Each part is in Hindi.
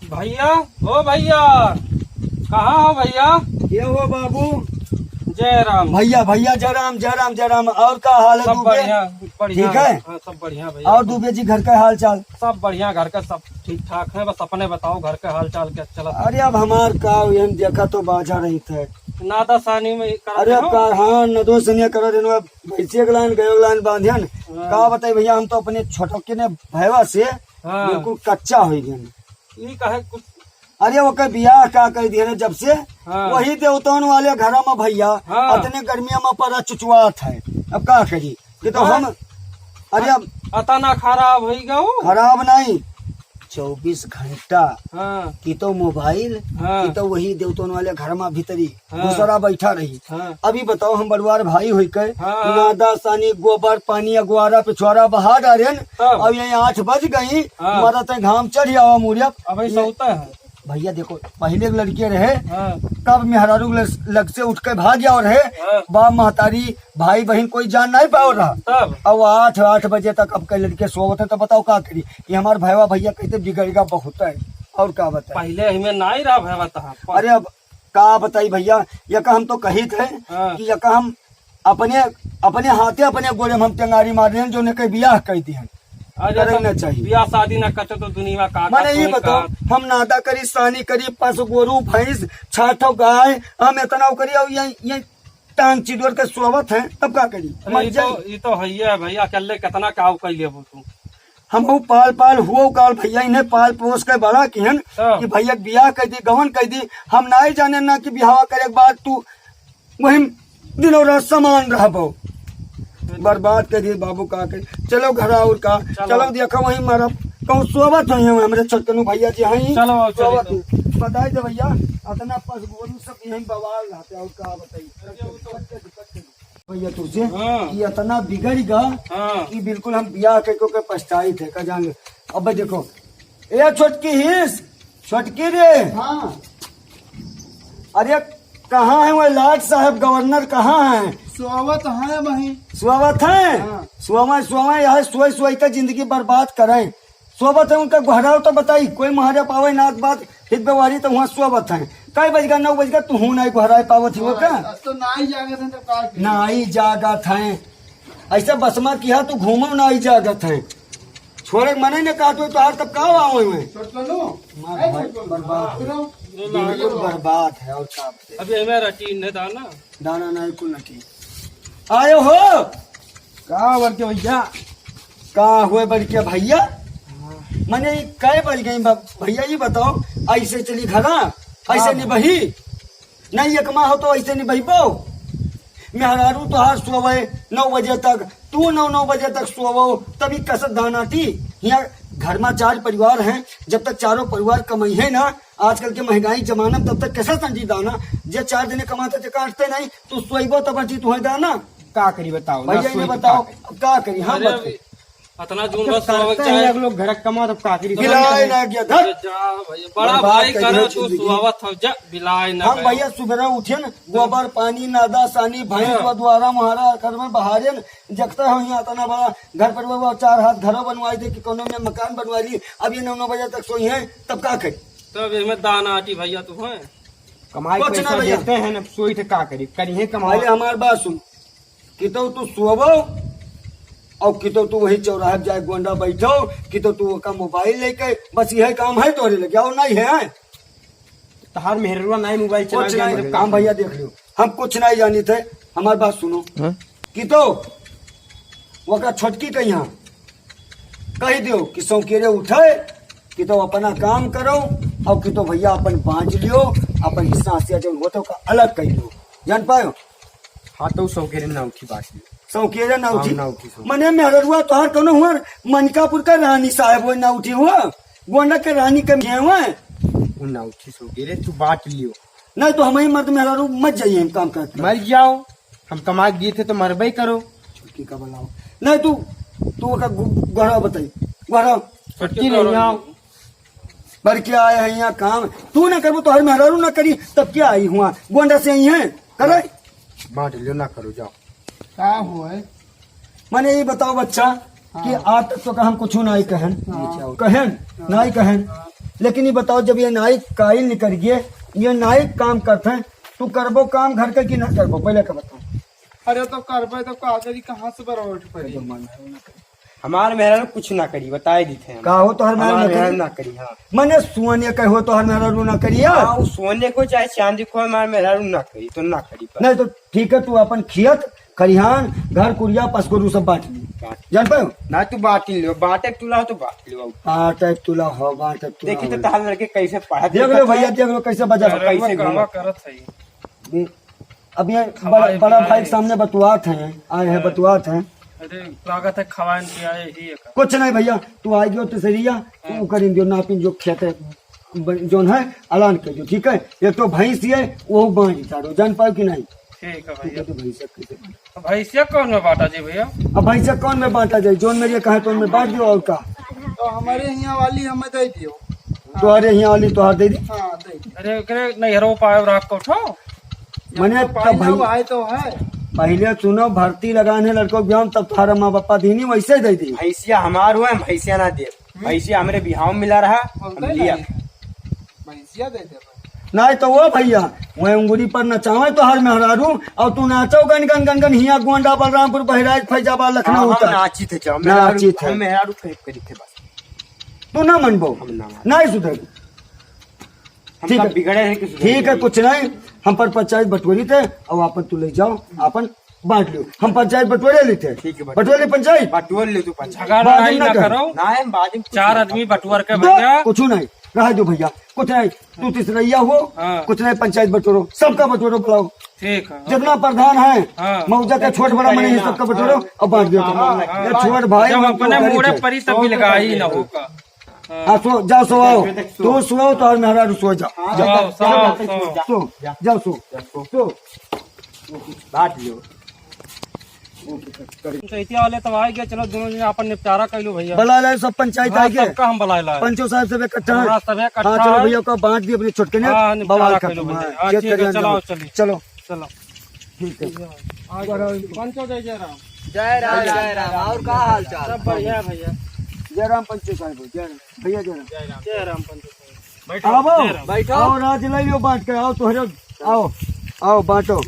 भैया, ओ भैया, कहाँ हो भैया? ये हो बाबू। जय राम भैया भैया जय राम जय राम जय राम। और का हाल है सब दुबे? बढ़िया बढ़िया ठीक है? हाँ, सब बढ़िया भैया। और दुबे जी घर का हाल चाल? सब बढ़िया, घर का सब ठीक ठाक है। बस अपने बताओ, घर का हाल चाल क्या चला? अरे अब हमार का हम देखा तो बाजा रही थे। नादा सानी में अरे अब का हाँ नदो सनिया कर रहे भैंसे के लाइन गयो लाइन बांधियन का बताई भैया। हम तो अपने छोटके ने भैवा से हाँ। बिल्कुल कच्चा हो गए। ये कहे कुछ। अरे वो के बियाह का कर दिया जब से हाँ। वही देवतान वाले घर में भैया हाँ। अतने गर्मिया में पर चुचुआत है। अब का करी कि तो हम अरे अब अतना खराब हो गया खराब नहीं 24 घंटा हाँ। की तो मोबाइल हाँ। की तो वही देवतों वाले घर में भीतरी हाँ। दूसरा बैठा रही। हाँ। अभी बताओ हम बड़ुआर भाई हुई के हाँ। नादा सानी गोबर पानी अगुआरा पिछवाड़ा बहा डाले। तब? अब यही 8 बज गई हाँ। हमारा तो घाम चढ़ आवा मुरिया। अब ऐसा होता है। भैया देखो पहले के लड़के रहे हाँ। कब मेहरारू लग से उठ के भाग गया और है हाँ। बाप महतारी भाई बहन कोई जान नहीं पाओ रहा। तब अब 8 बजे तक अब कई लड़के सोवत है तो बताओ क्या करी। ये हमारे भैया भैया कहते बिगड़ेगा बहुत है। और क्या बताए पहले हमें नहीं रहा भैया था। अरे अब का बताई भैया यका हम तो कही थे हाँ। कि यका हम अपने अपने हाथे अपने गोरे में हम टेंगारी मार रहे हैं जो ने के बियाह कह दिए करना चाहिए। बियाह शादी न करते तो दुनिया का मैंने ये बताओ हम नादा करी सानी करी पस गोरू भैंस छाठो गाय हम इतना करी और ये टांग चिदोर के सोवत है तब का करी। ये तो है ही भैया, अकेले कितना काव कर लिया तू। हम पाल पाल हुआ काल भैया इन्हें पाल पोस के बड़ा किहन हाँ। कि भैया बियाह कर दी गवन कर दी। हम नहीं जाने ना कि बिहावा करे के बाद तू वही दिनों रात समान रहो बर्बाद कर दिए बाबू का के। चलो घर और का चलो देखो वही मारा कहूँ सोवत हुई हमारे छोटकनू भैया जी हैं चलो सोवत बताई दे भैया अपना पस गोरू सब यही बवाल रहते और का बताइए भैया तुझे हाँ। कि इतना बिगड़ गया हाँ। कि बिल्कुल हम बियाह के पछताई थे का जान। अब देखो ए छोटकी हिस छोटकी रे हाँ। अरे कहाँ है वो लाट साहब गवर्नर कहाँ है? स्वागत है वही स्वागत है हाँ। सुवा यहाँ सोई सोई का जिंदगी बर्बाद करें। स्वागत है उनका घहराव तो बताई कोई महारा पावे नाक बात हित व्यवहारी तो वहाँ स्वागत है। कई बज गया 9 बज गया तू हूँ नहीं घहरा पावत ही वो क्या तो नहीं जागे थे तो का नहीं जागत है ऐसा बसमा किया तू घूमो नहीं जागत है छोड़े मने ने कहा तो हार तब कहा आओ मैं बर्बाद बिल्कुल बर्बाद है। और क्या अभी हमें रटी ने दाना दाना नहीं कुल नटी आयो हो का बोल के भैया कहा हुए बड़ के भैया मैंने कई बज गई भैया ये बताओ ऐसे चली घरा ऐसे निबही नहीं एक माह हो तो ऐसे निबही बो मेहरारू तो हार सोवे 9 बजे तक तू 9 बजे तक सोवो तभी कसत दानाटी। यहाँ घर में 4 परिवार हैं जब तक चारों परिवार कमाई है ना आजकल के महंगाई जमाना तब तक कैसा संजी दाना जे 4 दिन कमाते थे काटते नहीं तू सोईबो तब बची तुम्हें दाना का करी बताओ भैया ने बताओ अब क्या करी हम बताओ अतना जून बस चाहे लोग घर कमा तो का करी बिलाए ना गया धर बड़ा भाई करो तू सुहावत हो जा बिलाए ना हम भैया सुबह उठे न गोबर पानी नादा सानी भैंस व द्वारा महारा घर में बहारे न जगता हो यहाँ इतना बड़ा घर पर वो 4 हाथ घरों बनवाई दे कि कोनो में मकान बनवा ली। अब ये 9 बजे तक सोई है तब का करी तब हमें दाना आटी भैया तू है कमाई कुछ ना पैसा भैया। देते हैं ना सोई थे का करी करिए कमाई पहले हमारी बात सुन कि तो तू सोवो और कि तो तू वही चौराहे जाए गोंडा बैठो कि तो तू का मोबाइल लेके बस यही काम है तोरे लगे और नहीं है तहार मेहरुआ नहीं मोबाइल कुछ चला नहीं काम भैया देख लो हम कुछ नहीं जानी थे। हमारी बात सुनो कि तो वो का छोटकी कही यहाँ कही दो कि सौकेरे उठे कि तो अपना काम करो और कि तो भैया अपन बांच लियो अपन हिस्सा हसिया जो होता का अलग कही लो जान पायो। हाँ तो सौ के ना उठी बात सौकेरे ना उठी ना उठी मने मेहरुआ तोहार कौन हुआ मनकापुर का रानी साहब वो ना उठी हुआ गोंडा के रानी के हुआ ना उठी सौ के तू बांट लियो नहीं तो हम ही मर्द मेहरारू मत जाइए हम काम करते मर जाओ हम कमा दिए थे तो मरबई करो छुट्टी का बनाओ नहीं तू का गढ़ा बताई गढ़ा छुट्टी नहीं आओ पर क्या आया है यहाँ काम तू ना करो तो हर मेहरारू ना करी तब क्या आई हुआ गोंडा से आई है करे बांट लियो ना करो जाओ का हुआ है? मैंने ये बताओ बच्चा कि आज तक तो हम कुछ नहीं कहन कहन नहीं कहन लेकिन ये बताओ जब ये नाई काइल निकल गए, ये नाई काम करते हैं, तू करबो काम घर का कि ना करबो, पहले का बताओ। अरे तो करबे तो कागज कहाँ से बड़ा उठ पड़ी। हमारे मेहरा कुछ ना करी, बताए दी थे का हो तो हर हमारे मेहरा मेहरा ना करी। हाँ मने सोने का हो तो हर मेहरा रू ना करिया। हाँ, वो सोने को चाहे चांदी को हमारे मेहरा ना करी तो ना करी। नहीं तो ठीक है, तू अपन खियत खरिहान घर कुरिया पसगोरू सब बांट ली, जान पाओ ना तू बांट लियो, बांटे तुला तो बांट लियो। बांटे तुला हो बांटे तुला देखी तो हो। ताल लड़के कैसे पढ़ा देख लो भैया, देख लो कैसे बजा। कैसे घूमा करत है। अब ये बड़ा भाई के सामने बतुआत हैं, आए हैं बतुआत हैं। अरे लागत है खवान के आए ही एक। कुछ नहीं भैया, तू आई गयो तो सरिया तू करें जो नापिन जो खेते जोन है अलान के जो, ठीक है। एक तो भैंस है वो बांध चारो, जान पाओ कि नहीं। ठीक है ठीक है, भैया। तो भैंसा कैसे बांटे? भैंसिया कौन में बांटा जी भैया? अब भैंसा कौन में बांटा जाए, जोन मेरे कहा तो उनमें बांट दियो और का। तो हमारे यहाँ वाली हमें दे दियो। तुम्हारे यहाँ वाली तुहार दे दी। हाँ दे दियो। अरे करे नहीं हरो पाए रात को उठो। मैंने तो पाई तब ना भाई भाई तो है। पहले सुनो भर्ती लगाने लड़कों के ब्याह, तब तुम्हारा माँ बापा दीनी वैसे ही दे दी। भैंसिया हमार हुआ, भैंसिया ना दे। भैंसिया हमारे बिहाव में मिला रहा, हम बोलते लिया। भैंसिया दे दे। नहीं तो वो भैया वह उंगली पर नचावे तो हर मेहरारू, और तू नाचो गन गन गन गन हिया गोंडा बलरामपुर बहराइच फैजाबाद लखनऊ हम तक नाची थे, जाओ नाची थे। हम मेहरारू करी थे बस। तू ना मनबो, हम ना मान। नहीं सुधर। हम ठीक कब है। बिगड़े हैं कि सुधर ठीक है, गए? कुछ नहीं, हम पर पंचायत बटोरी थे और अपन तू ले जाओ अपन बांट लो। हम पंचायत बटोरे लेते, ठीक है, बटोरे पंचायत बटोर ले तू पंचायत। झगड़ा बाजी लड़ाई ना ना कर। करो। ना है बाजी में कुछ चार नहीं। आदमी बटुअर के भैया। कुछ नहीं रह दो भैया, कुछ नहीं, तू तीसरैया हो, हाँ। कुछ नहीं, पंचायत बटोरो, सबका बटोरो बुलाओ, ठीक है। जितना प्रधान है हाँ। मौजा का छोट बड़ा मने सबका बटोरो और बांट दो। ये छोट भाई जब हम अपने तो मोड़े गरीब परी तब भी लगा ही ना होगा। थे। हाँ सो जाओ, सो आओ, तू सो तो और मेहरा सो जाओ, जाओ, सो। सो जाओ, सो बांट लियो। पंचायतिया वाले तब आ गए, चलो दोनों जने अपन निपटारा कर लो भैया। बुला ले सब पंचायत हाँ, आ गए, सबका हम बुला लाए। पंचो साहब सब इकट्ठा हैं। हाँ, सब इकट्ठा हाँ चलो हैं। भैया को बांट दिए अपने छोटके ने, हाँ, निपटारा बवाल कर लो खत्म। भैया। हाँ, हाँ, ये ठीक है, करिए चलो, अंदर। चलिए। चलो चलो ठीक है। पंचो जय जय राम। जय राम जय राम। और का हाल चाल? सब बढ़िया है भैया। जय राम पंचो साहब, जय राम भैया, जय राम। जय राम पंचो साहब। बैठो, आओ जय राम। बैठो। आओ राज ले लो बांट के, आओ तो आओ आओ बांटो।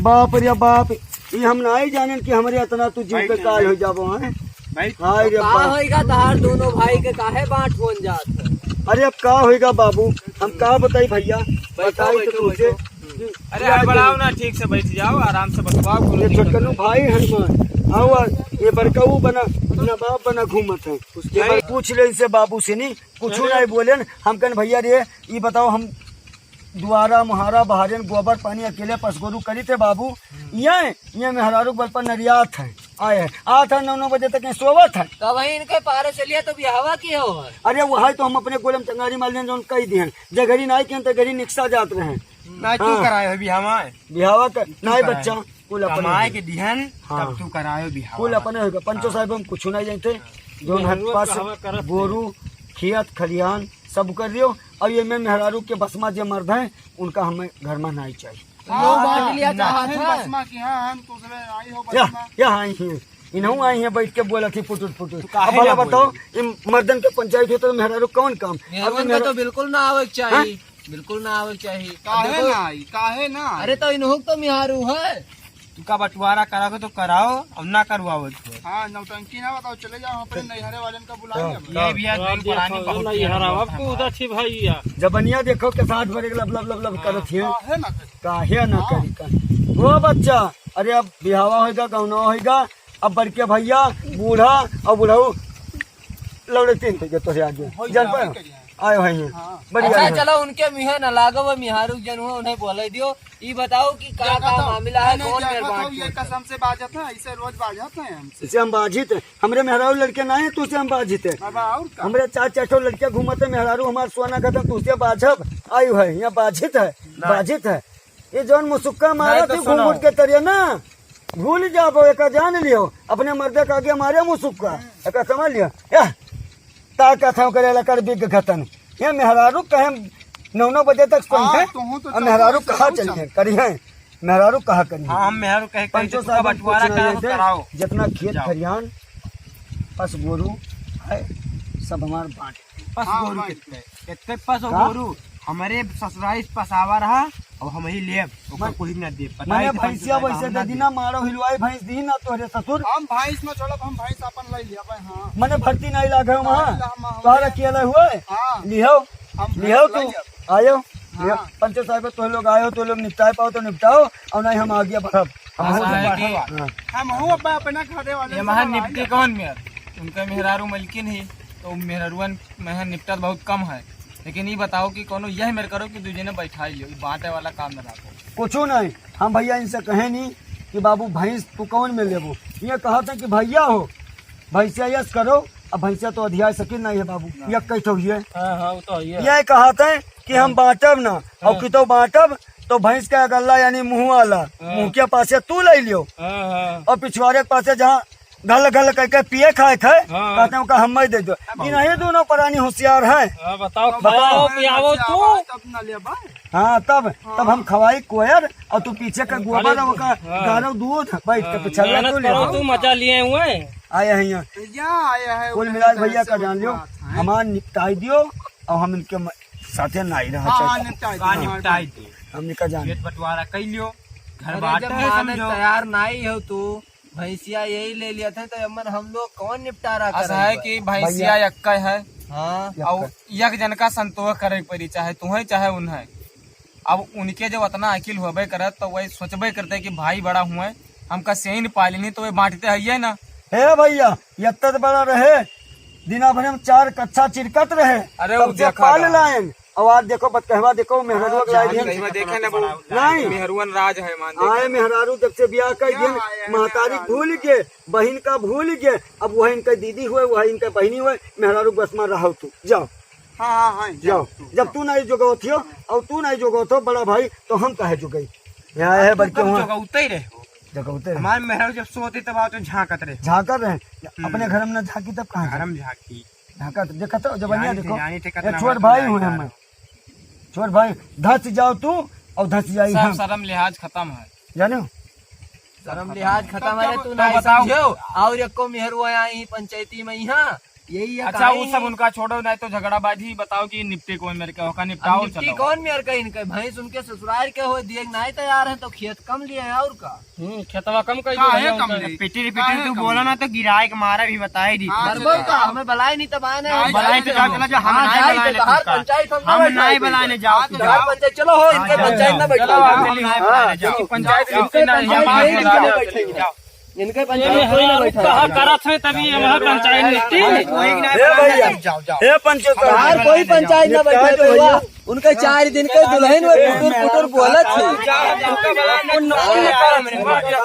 बाप रे बाप, ये हम ना ही जाने कि हमारे इतना तू जीव पे काल हो जाबो हैं। हाय रे का बाप, होएगा तहार दोनों भाई के काहे बांट बन जात है? अरे अब का होएगा बाबू, हम का बताई भैया, बताई तो बैठो, तुझे। अरे आप बढ़ाओ ना, ठीक से बैठ जाओ, आराम से बतवाओ। ये छोटकनू भाई हनुमान, आओ ये बड़काऊ बना अपना बाप बना घूमत है। ये बार पूछ ले इनसे बाबू से, नहीं कुछ नहीं बोले न। हम कन भैया रे ये बताओ, हम दुआरा मुहारा बहारन गोबर पानी अकेले पसगोरू करी थे बाबू। ये मेहरारू बल पर नरियात है, आए है 8-9 बजे तक ये सोवत है। तो वही इनके पारे चलिए तो बिहावा की हो है। अरे वही तो हम अपने गोलम चंगारी माल ने जोन कही दिहन, जे घड़ी नाई के तो घड़ी निकसा जात रहे ना तू हाँ। करायो बिहावा, बिहावा का नाई बच्चा कुल कमाए अपने, के दिहन हाँ। तब तू करायो बिहावा। कुल अपने होगा। पंचो साहब हम कुछ नहीं जानते, जोन हट पास गोरू खियत खलियान सब कर दियो। अब ये मैं मेहरारू के बसमा जे मर्द है उनका हमें घर में नहीं चाहिए। लोग बांट लिया चाहत है। बसमा की हाँ हम दूसरे आई हो या बसमा। या आई हैं, इन्हों आई हैं बैठ के बोला थी पुटुट पुटुट। काहे अब भला ना बताओ, ये मर्दन के पंचायत होता तो मेहरारू कौन काम। अब मेहरबान का तो बिल्कुल ना आवे के चाहिए, बिल्कुल ना आवे के चाहिए। अब काहे देखो, ना आई, काहे ना आई? अरे तो इन्हों तो मिहारू है। तू का बंटवारा कराओ तो कराओ, अब ना करवाओ तो। हाँ नौटंकी ना बताओ, चले जाओ अपने नैहरे वाले का बुलाएंगे हम। ये भी है दिन पुरानी बहुत आपको उधर थी भैया। जबनिया देखो के साथ भरे लब लब लब लब करत है, काहे ना करी? काहे ना करी का वो बच्चा। अरे अब बिहावा होगा गौना होगा, अब बड़के भैया बूढ़ा और बुढ़ाऊ लौड़े तीन थे तो आगे जान पाए आए भाई हैं हाँ। बढ़िया अच्छा है। चलो उनके मुँह न लागो, वो मिहारू जन हुआ उन्हें बोले दियो। ये बताओ कि का मामला है, कौन मेहरबान ये कसम से बाजत है, ऐसे रोज बाजत है हमसे। इसे हम बाजित है, हमरे मेहरारू लड़के ना है, तुझसे हम बाजित है। बाबा और का? हमरे 4-4 लड़के घूमते मेहरारू हमारे सोना खत्म, तुझसे बाजब आयु है, यहाँ बाजित है, बाजित है। ये जौन मुसुक्का मारा थी घूम उठ के तरिया ना, भूल जाओ, एक जान लियो अपने मर्दे का आगे मारे मुसुक्का, एक समझ लियो। या ता कथा करे कर बिग खतन, ये मेहरारू कहे 9 बजे तक हाँ, है, तुहू तो और मेहरारू चलो, कहा चलो, चलिए करी है, मेहरारू कहा करी हाँ हम मेहर कहे पंचो का साहब बंटवारा कराओ तो कराओ। जितना खेत जाओ। खरियान पस गोरू है सब हमारे बांट पस हाँ, गोरू भाई। कितने पस का? गोरू हमारे ससुराल पसावा रहा और हम ही ले ओकर कोई न दे मैंने भैंसिया वैसे दे दी ना, मारो हिलवाई भैंस दी ना तोहरे ससुर। हम भैंस में छोड़ब, हम भैंस अपन ले लिया भाई। हाँ मैंने भर्ती नहीं लागे वहाँ हम- तोहरा अकेले हुए हाँ लिहो हम लिहो भैंस ले तू लिया। आयो हाँ। पंच साहब तो लोग आयो तो लोग निपटाए पाओ तो निपटाओ और नहीं हम आगे बढ़ब। ऐसा है कि हाँ। हम हूँ अब अपना घरे वाले ये महा निपटी कौन मेयर उनका मेहरारू मलकिन ही तो मेहरुअन में निपटत बहुत कम है। लेकिन ये बताओ कि कोनो यह मेरे करो कि दूजे ने बैठा लियो, बांटे वाला काम न रखो। कुछ नहीं, हम भैया इनसे कहे नहीं कि बाबू भैंस तू कौन में लेबो, ये कहा था कि भैया हो भैंसिया यस करो। अब भैंसिया तो अधिया सकिन नहीं है बाबू, ये कही तो ये वो तो है। ये कहा था कि हम बांटब ना और कि तो बांटब तो भैंस का गल्ला यानी मुंह वाला मुंह के पासे तू ले लियो और पिछवाड़े के पासे जहाँ गल गल करके पिए खाए थे कहते हैं हम दे दो। इन्हीं दोनों प्राणी होशियार है। बताओ खाओ पियाओ तू। तब न ले भाई। हाँ तब हम खवाई कोयर और तू पीछे का गोबर और का गारो दूध बैठ के पिछला मेहनत तू करो ले तू मजा लिए हुए। आए हैं यहाँ यहाँ आया है कुल मिला भैया का जान लियो हमार निपटाई दियो और हम इनके साथे नहीं रहा हाँ चाहिए। निपटाई दे हमने का जान खेत बंटवारा कर लियो घर अरे बांटे जब है माने समझो। तैयार नहीं हो तू भैंसिया यही ले लिया था तो अमन हम लोग कौन निपटारा ऐसा है कि भैंसिया यक्का है हाँ और यक जन का संतोष करे पड़ी, चाहे तुम्हें चाहे उन्हें। अब उनके जो उतना अकिल होबे करत तो वही सोचबे करते कि भाई बड़ा हुए हमका सेन पालिनी तो वे बांटते है ना। हे भैया यत्त बड़ा रहे दिना भर में 4 कच्चा चिरकत रहे अरे तब वो से देखा पाल था। लाएं और आज देखो बतकहवा देखो मेहरारू लाई दिए देखे ना वो नहीं। मेहरुअन राज है मान आए मेहरारू जब से ब्याह कर दिए महतारी भूल गए बहन का भूल गए। अब वह इनका दीदी हुए वह इनका बहनी हुए मेहरारू बस में रहो तू जाओ हाँ हाँ जाओ। जब तू नहीं जुगो थियो और तू नहीं जुगो थो बड़ा भाई तो हम कहे जुगई यहाँ है बल्कि वहाँ जगौते ही रहे जगौते रहे। हमारे मेहरारू जब सोते तब आओ तो झांकत रहे झाँकर रहे अपने घर में न झाँकी तब कहाँ गरम झांकी झाँका देखा तो जबनिया देखो जानी थे ये कितना छोट भाई हुए हम छोट भाई धस जाओ तू और धस जाई सब हम शर्म लिहाज खत्म है। जानो शर्म लिहाज खत्म है तू तो नहीं बताओ। समझो और एको मेहरुआ आई पंचायती में यहाँ यही है अच्छा वो सब उनका छोड़ो नहीं तो झगड़ाबाजी बताओ कि निपटे कौन मेरे का होगा निपटाओ चलो। कौन मेयर का इनका भैंस उनके ससुराल के हो दिए नहीं तैयार है तो खेत कम लिए है और का खेतवा कम कर काहे कम ले? पिटी तू बोला ना तो गिराए के मारा भी बताई दी करबो का हमें बलाई नहीं तब आने बलाई तो जाके जो हम हाँ, नहीं जाई तो बलाने हर पंचायत हम नहीं बलाने जाओ तू हर पंचायत चलो हो इनके पंचायत ना चलो आप बैठो दिल्ली नहीं बलाने जाओ पंचायत इनके पंचायत में जाओ बैठेंगे। जाओ इनके पंचायत कोई ना बैठा कहा करत है तभी हमारा पंचायत निपटी। कोई नहीं हे भैया जाओ जाओ हे पंचो हर कोई पंचायत ना बैठे तो हुआ उनके 4 दिन के दुल्हन वो पुटुर पुटुर बोलत थे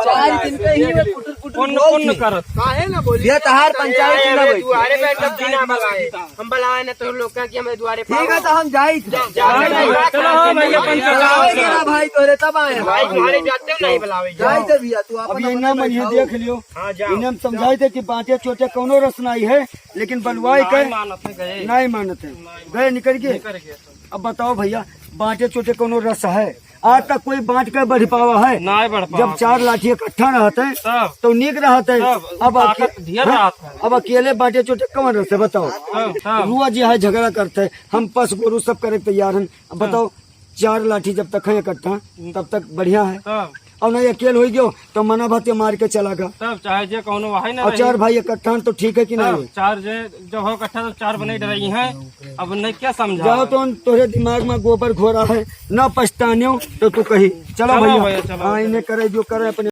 4 दिन के ही वो पुटुर पुटुर पुण्य बोल पुण्य थी। करत काहे ना बोली ये तहार पंचायत में ना बैठे दुआरे बैठ के बिना बलाए हम बलाए ना तो लोग का कि हमें दुआरे ठीक है तो हम जाई चलो हाँ भैया पंचायत भाई तोरे तब आए हैं। भाई तुम्हारे जाते नहीं बुलावे जाई तो भैया तू अब अपन ये ना मन ये देख लियो हां जाओ इन्हें हम समझाए थे कि बांटे चोटे कौनो रस नहीं है लेकिन बलवाई के मानत है गए नहीं मानते गए निकल गए। अब बताओ भैया बांटे चोटे कौनो रस है आज तक कोई बांट के बढ़ पावा है। नहीं बढ़ पा जब 4 लाठी इकट्ठा रहते हैं तब तो नीक रहते हैं। तब अब ताकत ढेर हाँ? रहता है। अब अकेले बांटे चोटे कौन रहते बताओ तब रुआ जी है झगड़ा करते हैं हम पस गोरू सब करे तैयार हैं। अब बताओ 4 लाठी जब तक है इकट्ठा तब तक बढ़िया है तब और नहीं अकेले हो गयो तो मना भाते मार के चला गया तब चाहे जे कौनो वही ना और 4 भाई इकट्ठा तो ठीक है कि नहीं। तब 4 जे जब हो इकट्ठा तो 4 बने रही हैं। अब नहीं क्या समझा जाओ तो तोरे दिमाग में गोबर घोरा है न पछतानियो तो तू कही चलो चलो भैया भैया, चलो। हाँ इन्हें करे जो करे अपने